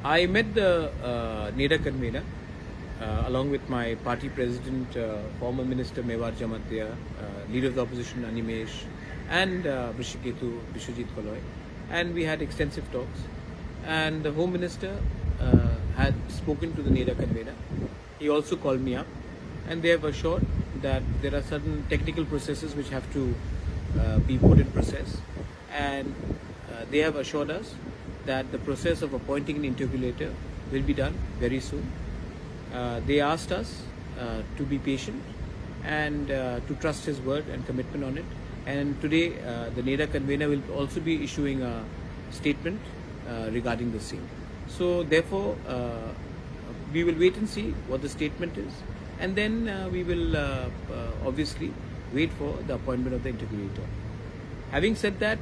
I met the NEDA convener along with my party president, former Minister Mewar Jamatya, Leader of the Opposition Animesh, and Vrishiketu Vishwajit Koloy, and we had extensive talks. And the Home Minister had spoken to the NEDA convener. He also called me up, and they have assured that there are certain technical processes which have to be put in process, and they have assured us that the process of appointing an interlocutor will be done very soon. They asked us to be patient and to trust his word and commitment on it. And today the NEDA convener will also be issuing a statement regarding the same. So therefore we will wait and see what the statement is, and then we will obviously wait for the appointment of the interlocutor. Having said that,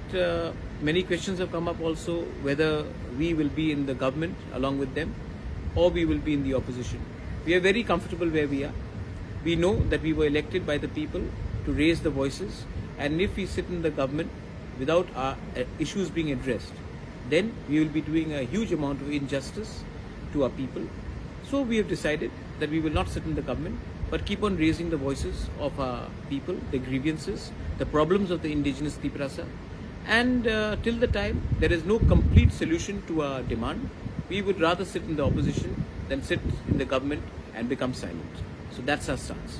many questions have come up also whether we will be in the government along with them or we will be in the opposition. We are very comfortable where we are. We know that we were elected by the people to raise the voices, and if we sit in the government without our issues being addressed, then we will be doing a huge amount of injustice to our people. So we have decided that we will not sit in the government, but keep on raising the voices of our people, the grievances, the problems of the indigenous Tripurasa. And till the time there is no complete solution to our demand, we would rather sit in the opposition than sit in the government and become silent. So that's our stance.